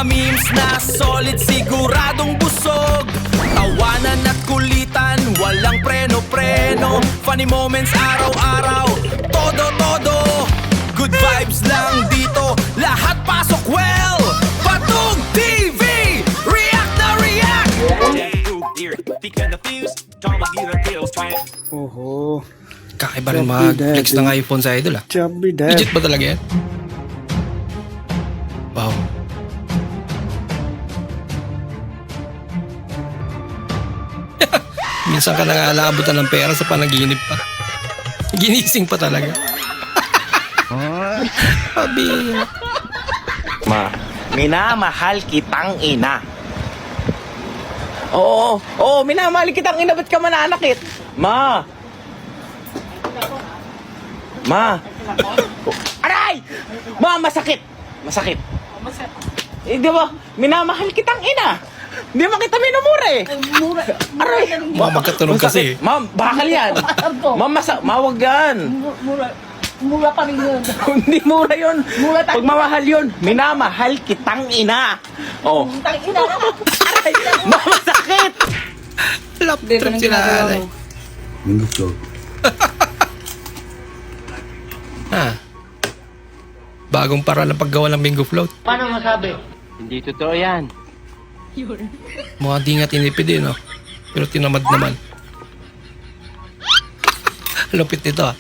memes na solid, siguradong busog. Tawanan at kulitan, walang preno-preno. Funny moments araw-araw, todo-todo. Good vibes lang dito, lahat pasok well. Patug TV, react na react. Oho. Kakaiba rin mag-flex ng iPhone sa idol ah. Chubby dad. Legit ba talaga yan? Wow. Minsan ka nangaalaabutan ng pera sa panaginip pa. Ginising pa talaga. Sabi. Ma, minamahal kitang ina. Oo, minamahal kitang ina. Ba't ka mananakit? Ma! Aray! Ma, masakit! Masakit. Eh, di ba? Minamahal kitang ina. Di ba kita minumura eh? Mura. Aray! Magkatunog kasi. Ma'am, bakal yan. Ma'am, mawag yan. Mura pa rin yun. Hindi mura yun. Mura tayo. Pag mamahal yun, minamahal kitang ina. Oh. Tangina ka. Aray! Ma, masakit! Laptop sila. Mingo float. Bagong para ng paggawa ng bingo float. Paano masabi? Hindi totoo yan. Mukhang di nga tinipid eh, no? Pero tinamad naman. Lupit nito ah.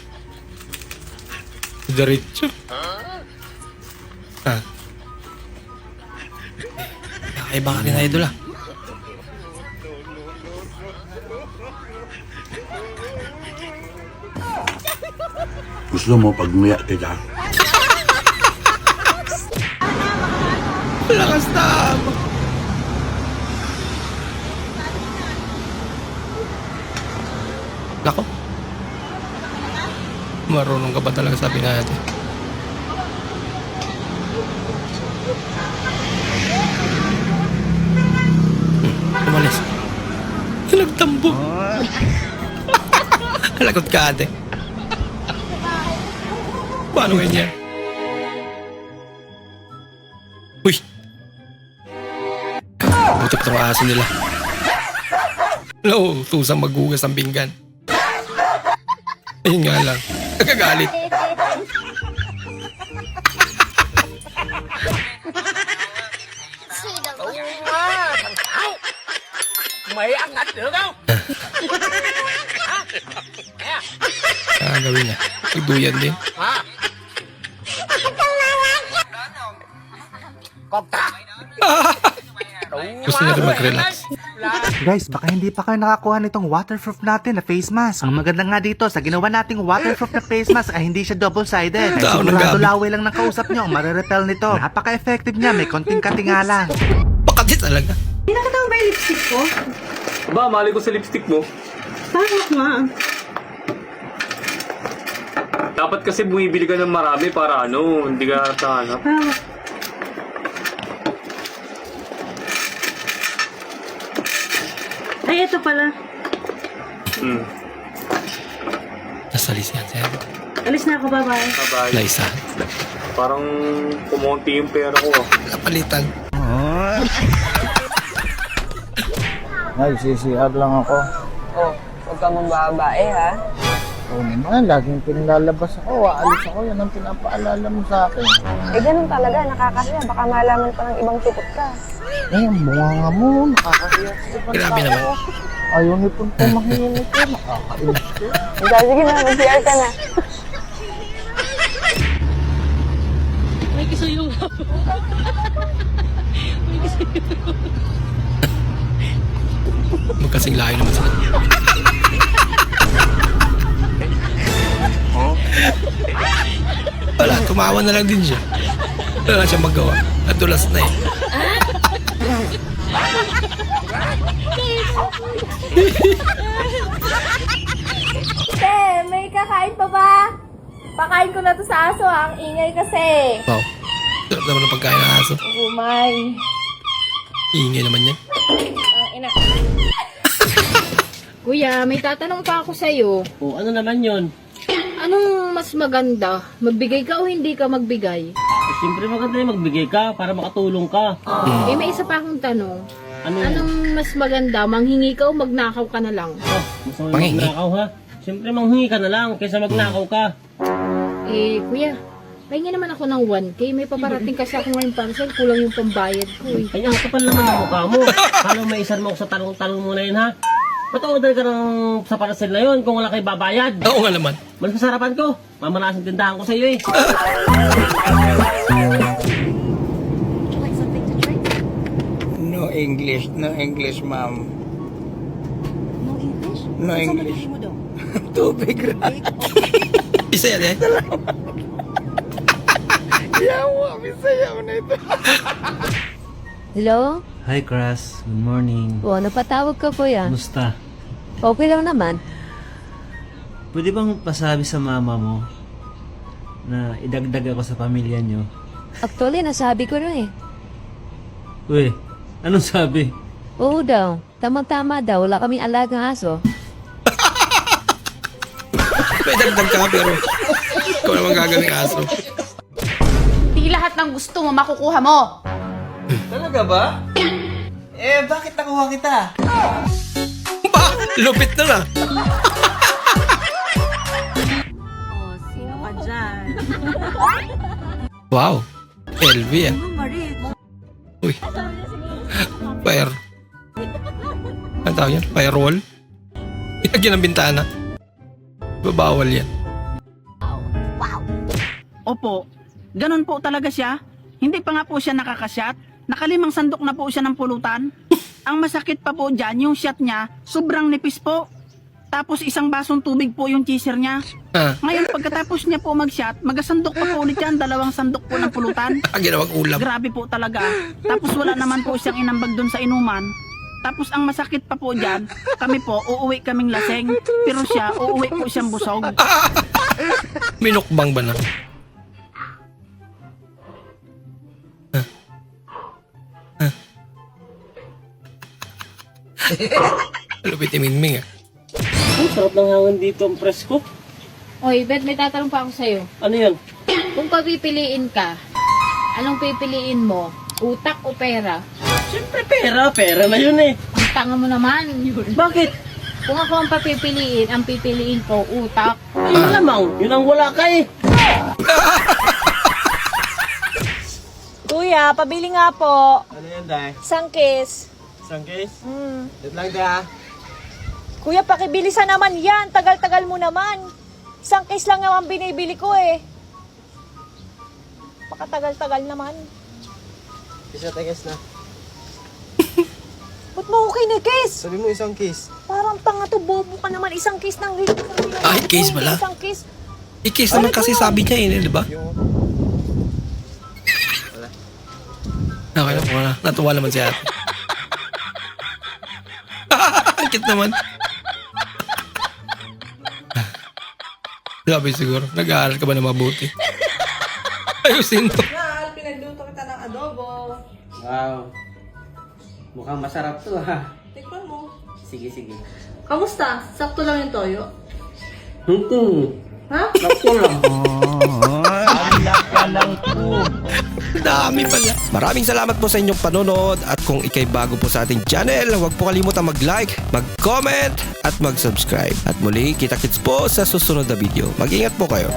Diretso. Kakaiba ka rin idol ah. Gusto mo pag nguya kita? Lakas na. Nako. Marunong ka ba talaga sabi natin? Umalis. Nagtambo. Lagot ka ate. Paano ganyan? Uy! Buti pa itong aso nila. No, tusang maghugas ng pinggan. Ayun nga lang. Nagagalit. May angat được không? Gawin niya. Igduyan din. Gusto niya rin mag-relax. Guys, baka hindi pa kayo nakakuha nitong waterproof natin na face mask. Ang maganda nga dito, sa ginawa nating waterproof na face mask ay hindi siya double-sided. Ay Tao ng sigurado gabi. laway lang ng kausap nyo ang marerepel nito. Napaka-effective niya, may konting katinga lang. Pakati talaga. Nakita mo ba yung lipstick ko? Ba, mali ko sa lipstick mo. Bakit nga? Dapat kasi bumibili ka ng marami para hindi ka tahanap. Ay, ito pala. Nasalis yan siya. Alis na ako, bye-bye. Bye-bye. Naisa. Parang kumonti yung pera ko. Napalitan. Ay, CCR lang ako. Oh, huwag ka mong babae, ha? Oo naman, laging pinalalabas ako. Aalis ako, yan ang pinapaalala mo sa akin. Eh, ganun talaga, nakakasya. Baka malaman pa ng ibang supot ka. Eh, ang bunga nga mo, nakakasiya. Grabe naman. Ayaw ni Punto mahihinig ko, nakakainis ko. Sige na, mag-CR ka na. May kisuyong. May kisuyong. Magkasing layo naman sila. Wala, tumawa na lang din siya. Wala na siya magawa. Nadulas na eh. Te, may kakain pa ba? Pakain ko na to sa aso, ang ingay kasi. Wow. Sarap naman ang pagkain ng aso. Umay. Ingay naman yan. Ina. Kuya, may tatanong pa ako sa'yo. Oh, ano naman yun? Anong mas maganda? Magbigay ka o hindi ka magbigay? Siyempre maganda yung magbigay ka para makatulong ka. Eh, may isa pa akong tanong. Ano yun? Anong mas maganda? Manghingi ka o magnakaw ka na lang? Mas may Manghingi? magnakaw ha? Siyempre manghingi ka na lang kaysa magnakaw ka. Eh, kuya, pahingi naman ako ng 1K. May paparating kasi ako ngayon parcel. Kulang yung pambayad ko eh. Ay, ang kapal naman ang mukha mo. Paano may isan mo ako sa talong-talong mo na yun ha? Pag-order ka ng sa parcel na yun kung wala kayo babayad. Oo nga naman. Mas masarapan ko. Mamalaking tindahan ko sa iyo eh. No English, ma'am. No English? Tubig, right? Isa yan eh. Yawa, bisayaw na ito. Hello? Hi, Crush. Good morning. O, napatawag ka, kuya. Musta? Okay lang naman. Pwede bang pasabi sa mama mo na idagdag ako sa pamilya nyo? Actually, nasabi ko rin eh. Uy, anong sabi? Oo daw. Tamang-tama daw. Wala kaming alagang aso. May dagdag ka pero ikaw naman gagawing aso. Hindi lahat ng gusto mo makukuha mo. Talaga ba? Eh, bakit nakuha kita? Ba? Lupit na na. Oh, sino ka dyan? Wow. LV ah. Uy. Fire. Ano tawag yan? Firewall? Ilagyan ng bintana. Babawal yan. Opo, ganun po talaga siya. Hindi pa nga po siya nakakasyat. Nakalimang sandok na po siya ng pulutan. Ang masakit pa po dyan, yung shot niya, sobrang nipis po. Tapos isang basong tubig po yung chaser niya. Ah, Ngayon pagkatapos niya po mag-shot, magasandok pa po ulit yan, 2 sandok po ng pulutan. ginawang ulam. Grabe po talaga. Tapos wala naman po siyang inambag doon sa inuman. Tapos ang masakit pa po dyan, kami po, uuwi kaming laseng. Pero siya, uuwi po siyang busog. Minukbang ba na? Lupit ni Mingming ah. Ang sarap ng hangin dito, ang presko. Oy, Bet, may tatanong pa ako sa'yo. Ano yan? Kung papipiliin ka, anong pipiliin mo? Utak o pera? Siyempre pera na yun eh. Ang tanga mo naman. Bakit? Kung ako ang papipiliin, ang pipiliin ko, utak. Yun lamang, yun ang wala ka eh. Kuya, pabili nga po. Ano yan, Day? Isang kiss. Isang case? Mm. Wait lang, Day. Kuya, pakibilisan naman yan. Tagal-tagal mo naman. Isang kiss lang naman binibili ko eh. Pakatagal-tagal naman. Isa teges na. Ba't mo okay na kiss? Sabi mo isang kiss. Parang tanga to, bobo ka naman. Isang kiss nang Ay, kiss pala? Isang kiss. I-kiss naman kasi sabi niya eh, di ba? Okay na po na. Natuwa naman si ate. Ang cute naman. Sabi siguro, nag-aaral ka ba na mabuti? Ayusin mo. Pinagluto kita ng adobo. Wow. Mukhang masarap to ha. Tikman mo. Sige. Kamusta? Sakto lang yung toyo? Ha? Dami pala. Maraming salamat po sa inyong panonood at kung ikay bago po sa ating channel, huwag po kalimutan mag-like, mag-comment at mag-subscribe. At muli, kita-kits po sa susunod na video. Mag-ingat po kayo.